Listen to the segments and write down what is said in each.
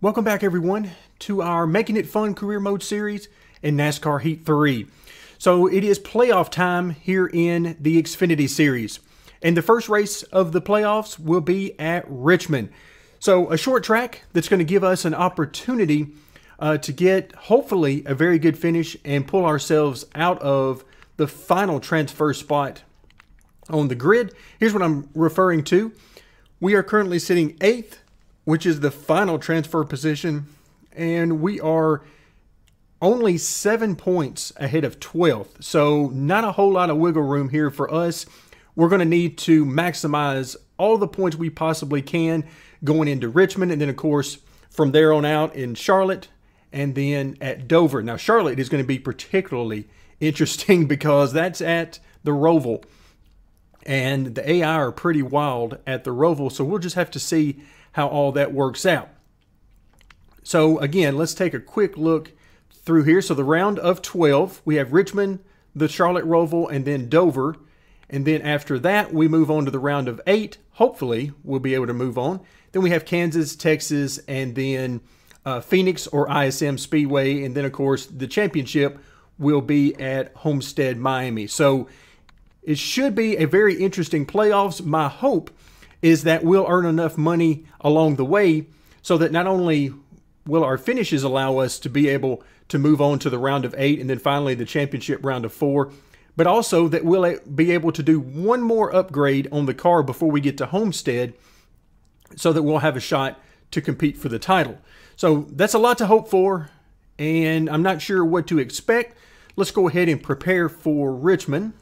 Welcome back, everyone, to our Making It Fun Career Mode series in NASCAR Heat 3. So it is playoff time here in the Xfinity series. And the first race of the playoffs will be at Richmond. So a short track that's going to give us an opportunity to get, hopefully, a very good finish and pull ourselves out of the final transfer spot on the grid. Here's what I'm referring to. We are currently sitting 8th, which is the final transfer position, and we are only 7 points ahead of 12th. So not a whole lot of wiggle room here for us. We're going to need to maximize all the points we possibly can going into Richmond, and then, of course, from there on out in Charlotte and then at Dover. Now, Charlotte is going to be particularly interesting because that's at the Roval, and the AI are pretty wild at the Roval, so we'll just have to see how all that works out. So again, let's take a quick look through here. So the round of 12, we have Richmond, the Charlotte Roval, and then Dover. And then after that, we move on to the round of 8. Hopefully, we'll be able to move on. Then we have Kansas, Texas, and then Phoenix or ISM Speedway. And then, of course, the championship will be at Homestead, Miami. So it should be a very interesting playoffs. My hope is that we'll earn enough money along the way so that not only will our finishes allow us to be able to move on to the round of 8 and then finally the championship round of 4, but also that we'll be able to do one more upgrade on the car before we get to Homestead so that we'll have a shot to compete for the title. So that's a lot to hope for, and I'm not sure what to expect. Let's go ahead and prepare for Richmond.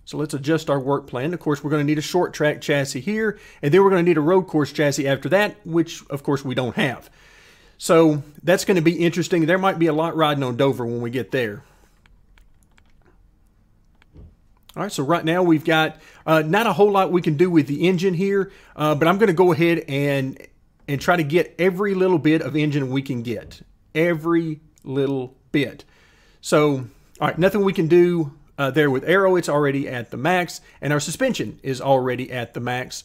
So let's adjust our work plan. Of course, we're going to need a short track chassis here, and then we're going to need a road course chassis after that, which, of course, we don't have. So that's going to be interesting. There might be a lot riding on Dover when we get there. All right, so right now we've got not a whole lot we can do with the engine here, but I'm going to go ahead and try to get every little bit of engine we can get. Every little bit. So, all right, nothing we can do there with aero. It's already at the max, and our suspension is already at the max.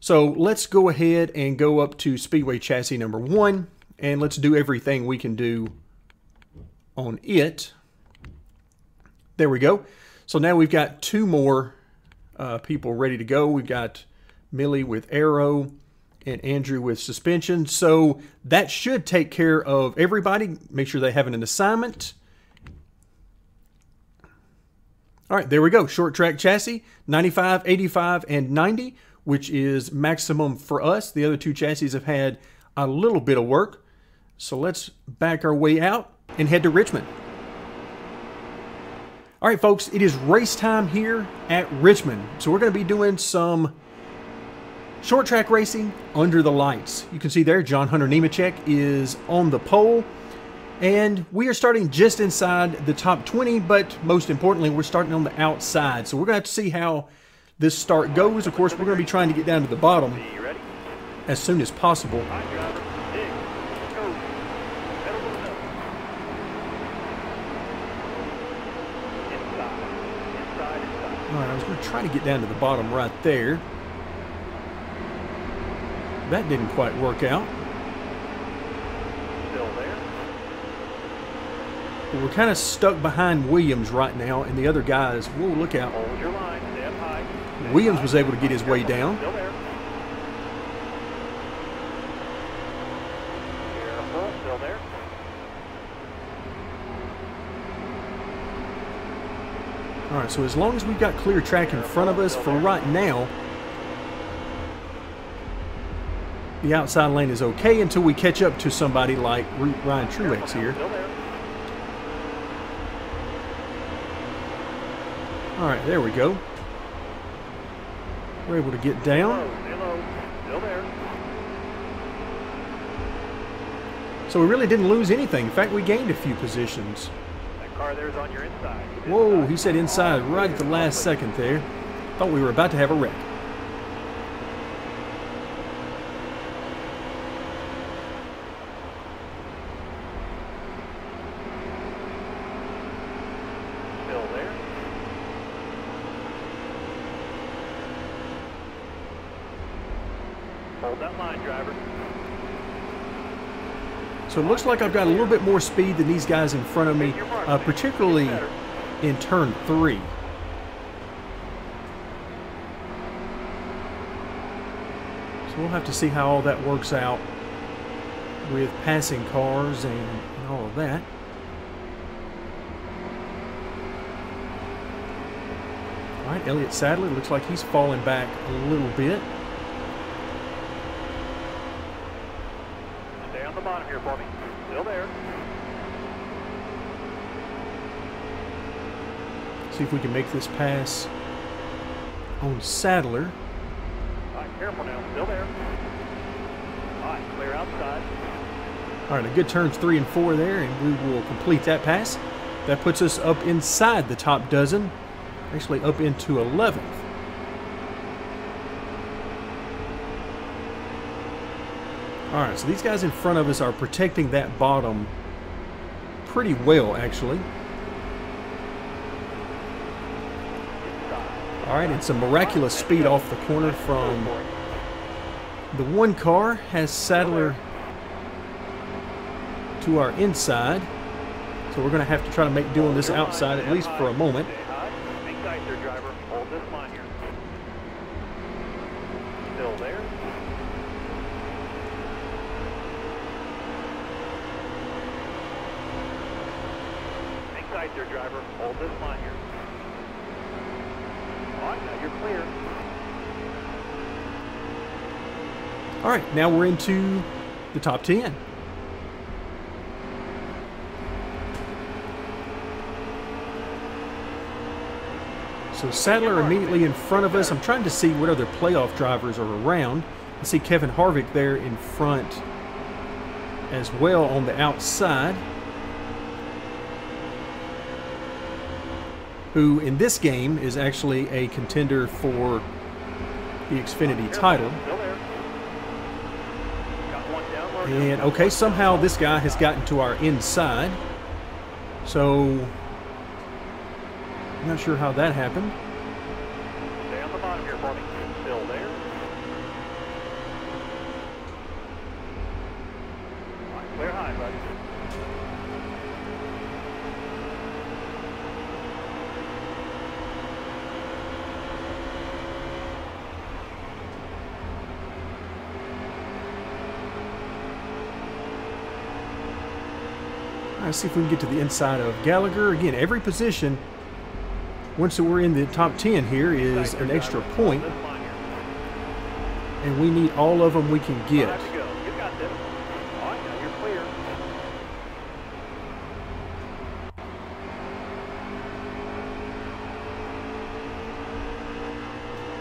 So let's go ahead and go up to Speedway chassis number 1, and let's do everything we can do on it. There we go. So now we've got 2 more people ready to go. We've got Millie with aero and Andrew with suspension. So that should take care of everybody. Make sure they have an assignment. All right, there we go. Short track chassis, 95, 85, and 90, which is maximum for us. The other 2 chassis have had a little bit of work. So let's back our way out and head to Richmond. All right, folks, it is race time here at Richmond. So we're going to be doing some short track racing under the lights. You can see there, John Hunter Nemechek is on the pole. And we are starting just inside the top 20, but most importantly, we're starting on the outside. So we're going to have to see how this start goes. Of course, we're going to be trying to get down to the bottom as soon as possible. All right, I was going to try to get down to the bottom right there. That didn't quite work out. We're kind of stuck behind Williams right now, and the other guys, whoa, look out. Hold your line, stay up high. Williams was able to get his way down. Still there. Careful, still there. All right, so as long as we've got clear track in front of us for right now, the outside lane is okay until we catch up to somebody like Ryan Truex here. All right, there we go. We're able to get down. Still there. So we really didn't lose anything. In fact, we gained a few positions. That car there's on your inside. Whoa, he said inside right at the last second there. Thought we were about to have a wreck. Still there. Hold that line, driver. So it looks like I've got a little bit more speed than these guys in front of me, particularly in turn 3. So we'll have to see how all that works out with passing cars and all of that. All right, Elliott Sadler looks like he's falling back a little bit. Stay on the bottom here for me. Still there. See if we can make this pass on Sadler. All right, careful now. Still there. All right, clear outside. All right, a good turns 3 and 4 there, and we will complete that pass. That puts us up inside the top dozen, actually up into 11th. All right, so these guys in front of us are protecting that bottom pretty well, actually. All right, and some miraculous speed off the corner from the one car has Sadler to our inside. So we're going to have to try to make do on this outside at least for a moment. Hang tight there, driver. Hold this line here. Still there. Hang tight there, driver. Hold this line here. All right, now you're clear. All right, now we're into the top 10. So Sadler immediately in front of us. I'm trying to see what other playoff drivers are around. I see Kevin Harvick there in front as well on the outside, who in this game is actually a contender for the Xfinity title. And okay, somehow this guy has gotten to our inside. So I'm not sure how that happened. Stay on the bottom here for me. Still there. All right, clear high, buddy. All right, see if we can get to the inside of Gallagher. Again, every position, once we're in the top 10 here, is an extra point, and we need all of them we can get. You got this. All right, now you're clear.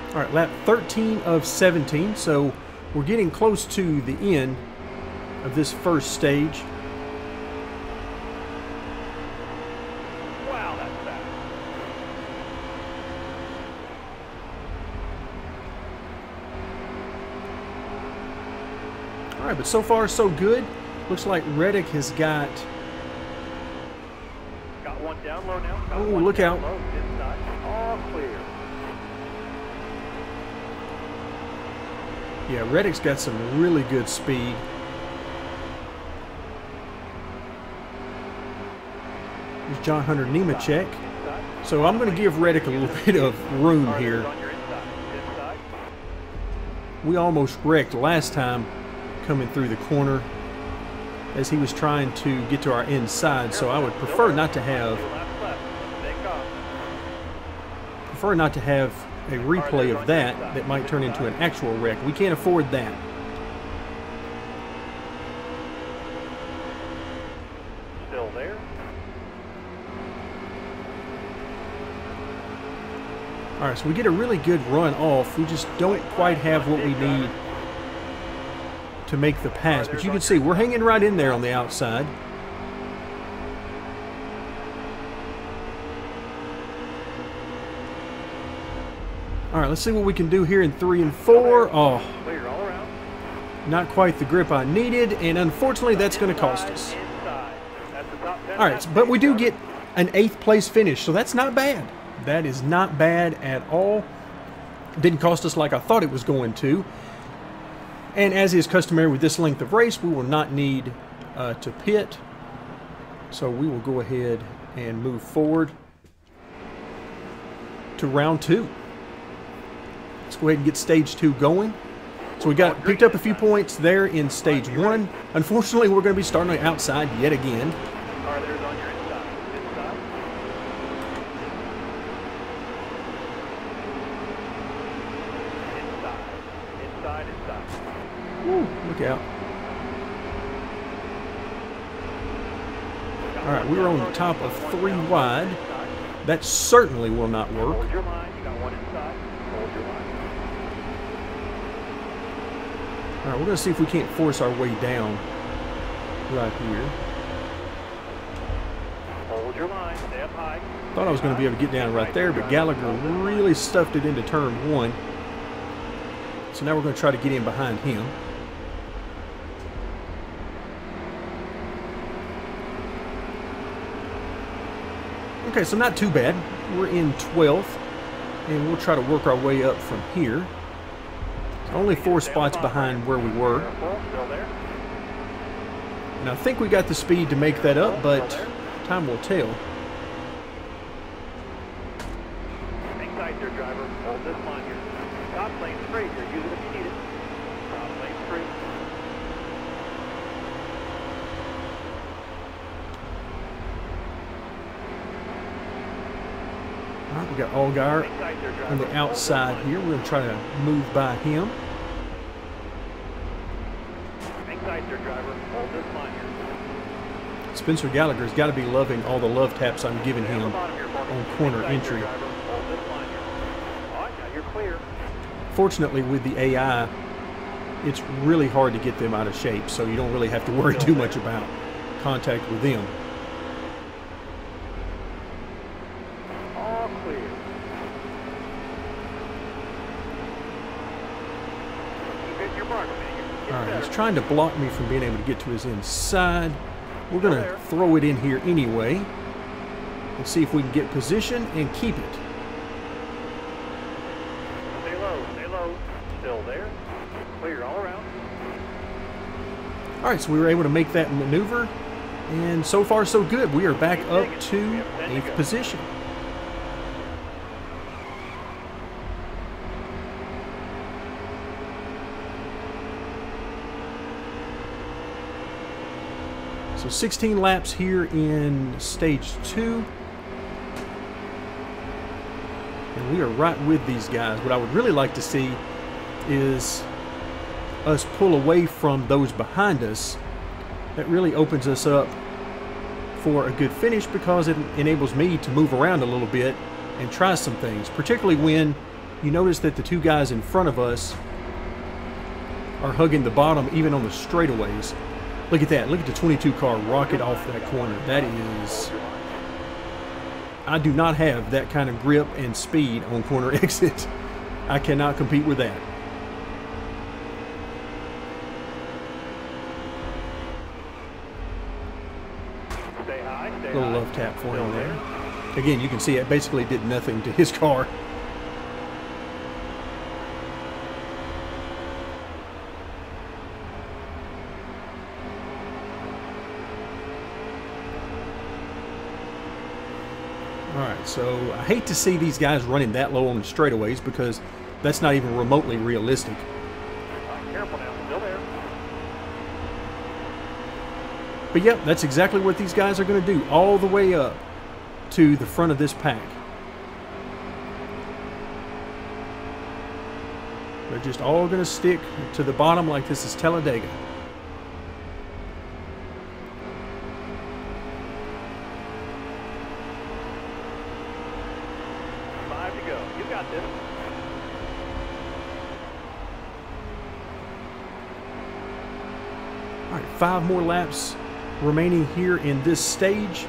All right, lap 13 of 17, so we're getting close to the end of this first stage. Wow, that's fast. All right, but so far so good. Looks like Reddick has got... Got one down low now. Got Oh, one look down out. low, inside. All clear. Yeah, Reddick's got some really good speed. There's John Hunter Nemechek. So I'm going to give Reddick a little bit of room here. On your inside. Inside. We almost wrecked last time coming through the corner as he was trying to get to our inside, so I would prefer not to have a replay of that that might turn into an actual wreck. We can't afford that. Still there. All right, so we get a really good run off. We just don't quite have what we need to make the pass. But you can see we're hanging right in there on the outside. All right, let's see what we can do here in 3 and 4. Oh, Clear all around. not quite the grip I needed, and unfortunately that's going to cost us. Inside. That's the top 10. All right, but we do get an 8th place finish, so that's not bad. That is not bad at all. Didn't cost us like I thought it was going to. And as is customary with this length of race, we will not need to pit. So we will go ahead and move forward to round 2. Let's go ahead and get stage 2 going. So we picked up a few points there in stage 1. Unfortunately, we're going to be starting outside yet again. Car there's on your inside. Inside. Woo, look out. Alright, we were on the top of 3 wide. That certainly will not work. Hold your line. You got one inside. Hold your line. Alright, we're going to see if we can't force our way down right here. Hold your line. Stay up high. Thought I was going to be able to get down right there, but Gallagher really stuffed it into turn 1. So now we're going to try to get in behind him. Okay, so not too bad. We're in 12th, and we'll try to work our way up from here. Only 4 spots behind where we were. And I think we got the speed to make that up, but time will tell. Hang tight there, driver. Hold this line here. Top lane free. You're using it if you need it. Top lane free. All right, we got Allgaier on the outside here. We're going to try to move by him. Hang tight there, driver. Hold this line here. Spencer Gallagher's got to be loving all the love taps I'm giving him on corner entry. Fortunately, with the AI, it's really hard to get them out of shape, so you don't really have to worry too much about contact with them. All clear. Keep hitting your mark, man. All right, he's trying to block me from being able to get to his inside. We're going to throw it in here anyway and see if we can get position and keep it. Stay low, still there. Clear all around. All right, so we were able to make that maneuver, and so far so good. We are back up to 8th position. So 16 laps here in stage 2. And we are right with these guys. What I would really like to see is us pull away from those behind us. That really opens us up for a good finish because it enables me to move around a little bit and try some things, particularly when you notice that the 2 guys in front of us are hugging the bottom even on the straightaways. Look at that. Look at the 22 car rocket off that corner. That is... I do not have that kind of grip and speed on corner exit. I cannot compete with that. Stay high, stay Little high. love tap for him there. Again, you can see it basically did nothing to his car. Alright, so I hate to see these guys running that low on the straightaways because that's not even remotely realistic. Careful now, still there. But yep, that's exactly what these guys are going to do, all the way up to the front of this pack. They're just all going to stick to the bottom like this is Talladega. All right, 5 more laps remaining here in this stage.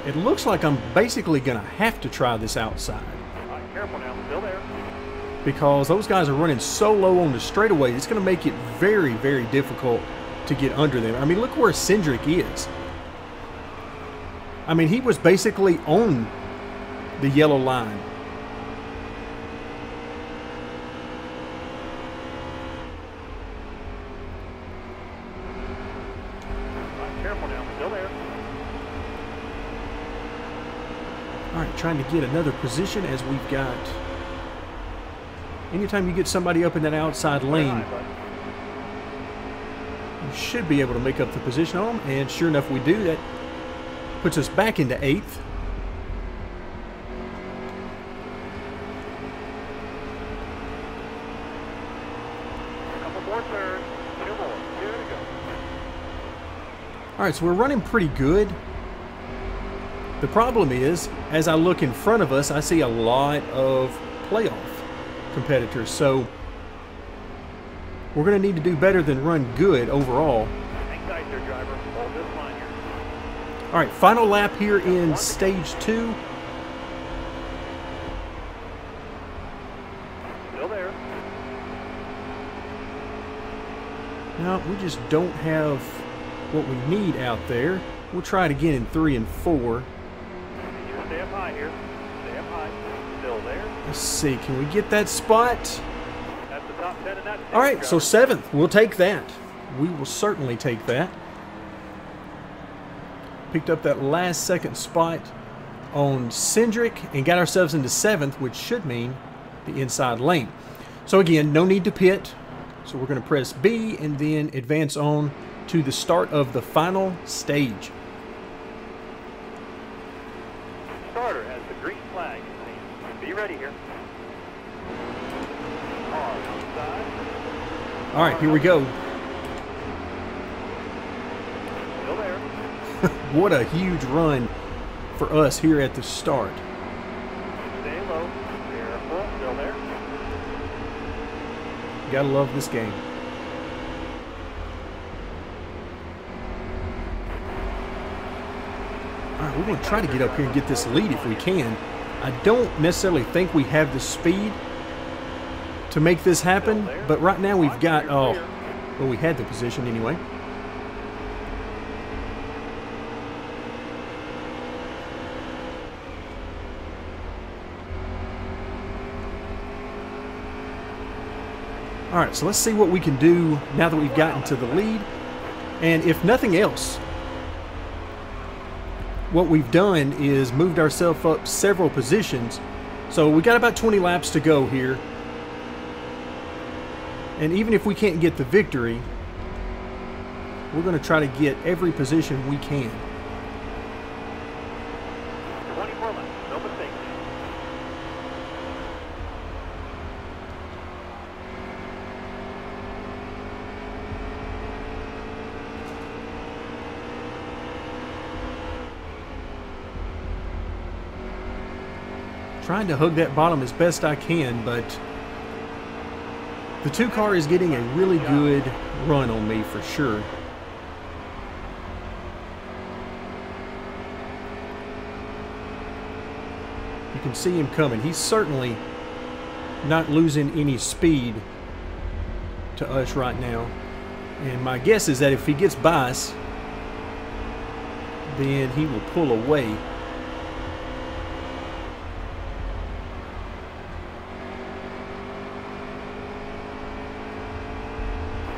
It looks like I'm basically going to have to try this outside. Careful now, still there. Because those guys are running so low on the straightaway, it's going to make it very, very difficult to get under them. I mean, look where Cindric is. I mean, he was basically on the yellow line. Still there. All right, trying to get another position as we've got... Anytime you get somebody up in that outside lane, you should be able to make up the position on them. And sure enough, we do. That puts us back into 8th. Couple more turns. 2 more. 2 to go. All right, so we're running pretty good. The problem is, as I look in front of us, I see a lot of playoff competitors. So we're going to need to do better than run good overall. Hang tight there, driver. Hold this line here. All right, final lap here in stage 2. Still there. No, we just don't have what we need out there. We'll try it again in 3 and 4. You stay up high here. Stay up high. Still there. Let's see, can we get that spot? That's the top 10 in that. All right, so 7th. We'll take that. We will certainly take that. Picked up that last second spot on Cindric and got ourselves into 7th, which should mean the inside lane. So again, no need to pit. So we're going to press B and then advance on to the start of the final stage. Starter has the green flag in his hand. Be ready here. Hard outside. All right, here we go. Still there. What a huge run for us here at the start. Stay low. Careful. Still there. Gotta love this game. All right, we're going to try to get up here and get this lead if we can. I don't necessarily think we have the speed to make this happen, but right now we've got, well, we had the position anyway. All right, so let's see what we can do now that we've gotten to the lead. And if nothing else, what we've done is moved ourselves up several positions. So we got about 20 laps to go here. And even if we can't get the victory, we're going to try to get every position we can. 24 laps. No mistake. Trying to hug that bottom as best I can, but the 2 car is getting a really good run on me for sure. You can see him coming. He's certainly not losing any speed to us right now. And my guess is that if he gets by us, then he will pull away.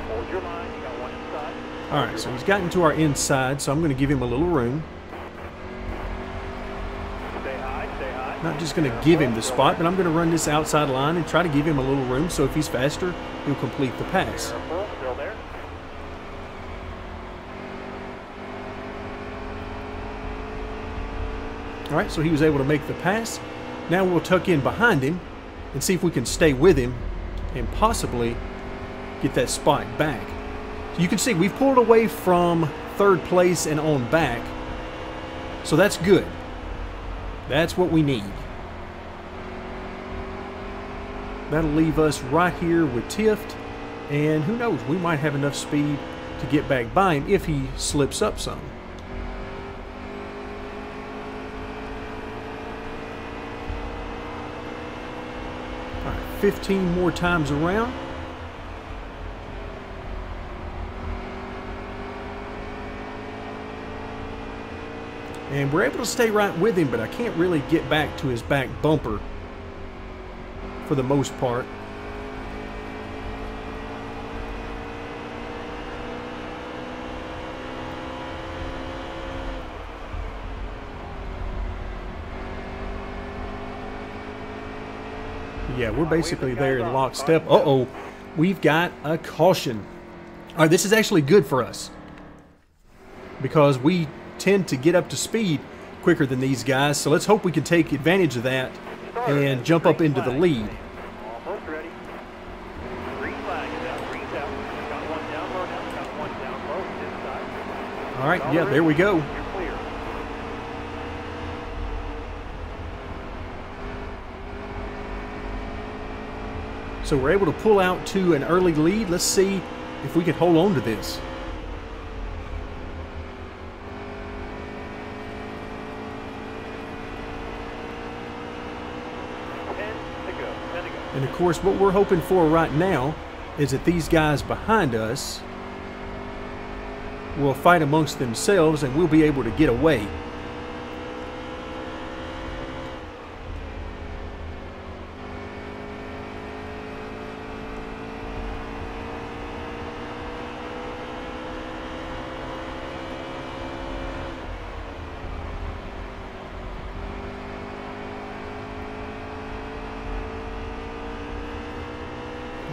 Hold your line. You got one inside. All right, so he's gotten to our inside, so I'm going to give him a little room. Stay high. Stay high. Not just going to give him the spot, but I'm going to run this outside line and try to give him a little room, so if he's faster, he'll complete the pass. Careful. Still there. All right, so he was able to make the pass. Now we'll tuck in behind him and see if we can stay with him and possibly get that spot back. So you can see we've pulled away from 3rd place and on back. So that's good. That's what we need. That'll leave us right here with Tift. And who knows, we might have enough speed to get back by him if he slips up some. All right, 15 more times around. And we're able to stay right with him, but I can't really get back to his back bumper for the most part. Yeah, we're basically there in lockstep. Uh-oh, we've got a caution. All right, this is actually good for us because we tend to get up to speed quicker than these guys. So let's hope we can take advantage of that and jump up into the lead. Almost ready. Green flag is out. Green's out. Got one down low now. Got one down low. Inside. All right, yeah, there we go. You're clear. So we're able to pull out to an early lead. Let's see if we can hold on to this. And of course, what we're hoping for right now is that these guys behind us will fight amongst themselves and we'll be able to get away.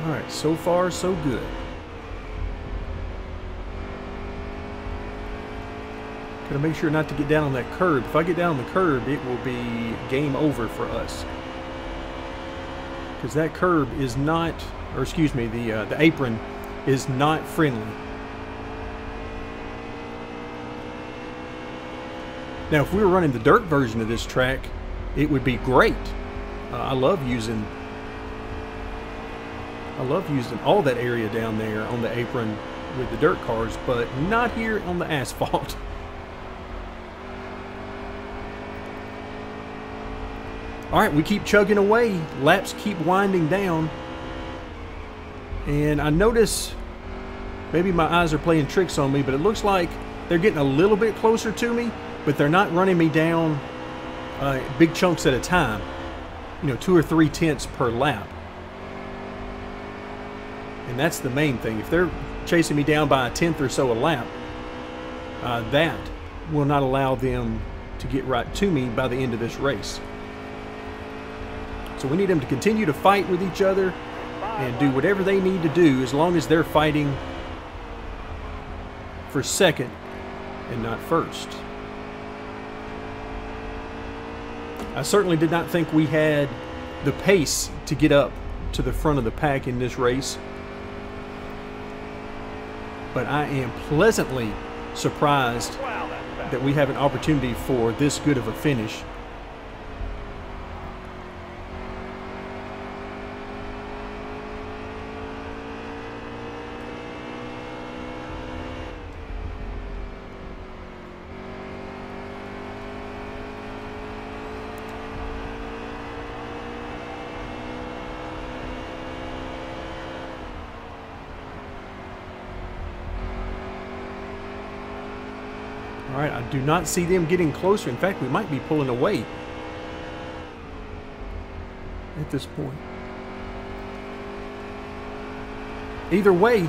All right, so far so good. Gotta make sure not to get down on that curb. If I get down on the curb, it will be game over for us. Because that curb is not, or excuse me, the apron is not friendly. Now, if we were running the dirt version of this track, it would be great. I love using all that area down there on the apron with the dirt cars, but not here on the asphalt. All right, we keep chugging away. Laps keep winding down. And I notice, maybe my eyes are playing tricks on me, but it looks like they're getting a little bit closer to me, but they're not running me down big chunks at a time. You know, 2 or 3 tenths per lap. And that's the main thing. If they're chasing me down by a tenth or so a lap, that will not allow them to get right to me by the end of this race. So we need them to continue to fight with each other and do whatever they need to do as long as they're fighting for second and not first. I certainly did not think we had the pace to get up to the front of the pack in this race. But I am pleasantly surprised that we have an opportunity for this good of a finish. All right, I do not see them getting closer. In fact, we might be pulling away at this point. Either way,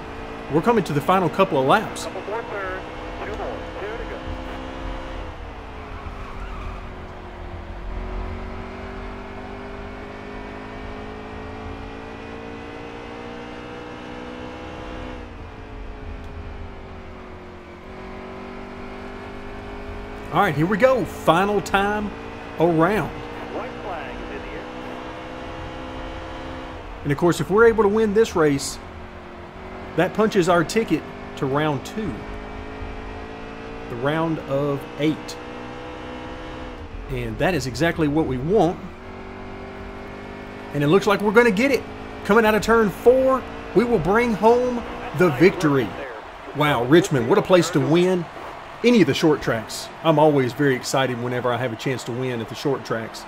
we're coming to the final couple of laps. Couple more turns, 2 more, 2 to go. All right, here we go. Final time around. White flag is in the air. And of course, if we're able to win this race, that punches our ticket to round 2. The round of 8. And that is exactly what we want. And it looks like we're going to get it. Coming out of turn 4, we will bring home the victory. Wow, Richmond, what a place to win. Any of the short tracks. I'm always very excited whenever I have a chance to win at the short tracks.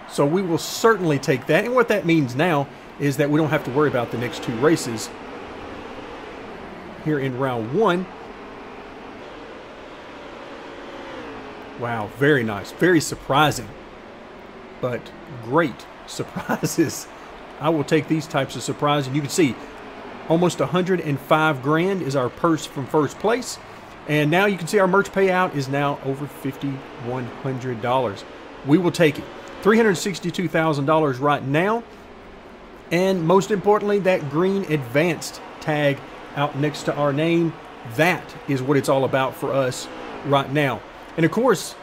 So we will certainly take that. And what that means now is that we don't have to worry about the next 2 races here in round 1. Wow, very nice. Very surprising. But great surprises. I will take these types of surprises. And you can see almost 105 grand is our purse from first place. And now you can see our merch payout is now over $5,100. we will take it. $362,000 right now. And most importantly, that green advanced tag out next to our name, that is what it's all about for us right now. And of course,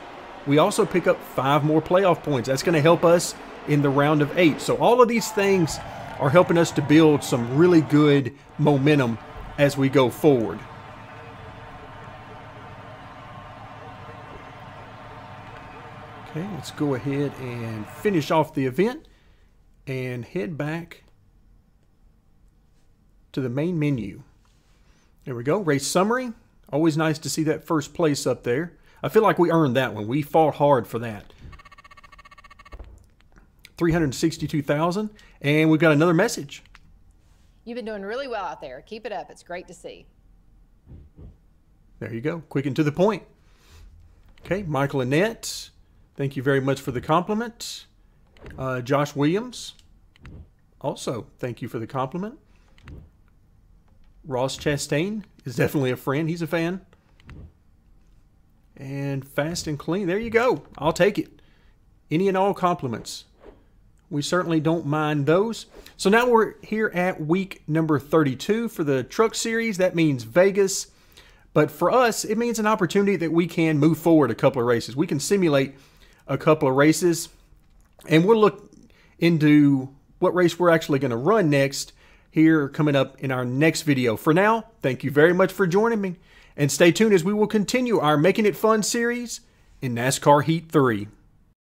we also pick up 5 more playoff points. That's going to help us in the round of 8. So all of these things are helping us to build some really good momentum as we go forward. Okay, let's go ahead and finish off the event and head back to the main menu. There we go, race summary. Always nice to see that first place up there. I feel like we earned that one. We fought hard for that. 362,000, and we've got another message. You've been doing really well out there. Keep it up. It's great to see. There you go. Quick and to the point. Okay, Michael Annette, thank you very much for the compliment. Josh Williams, also thank you for the compliment. Ross Chastain is definitely a friend. He's a fan. And Fast and Clean. There you go. I'll take it. Any and all compliments. We certainly don't mind those. So now we're here at week number 32 for the Truck Series. That means Vegas. But for us, it means an opportunity that we can move forward a couple of races. We can simulate a couple of races. And we'll look into what race we're actually going to run next here coming up in our next video. For now, thank you very much for joining me. And stay tuned as we will continue our Making It Fun series in NASCAR Heat 3.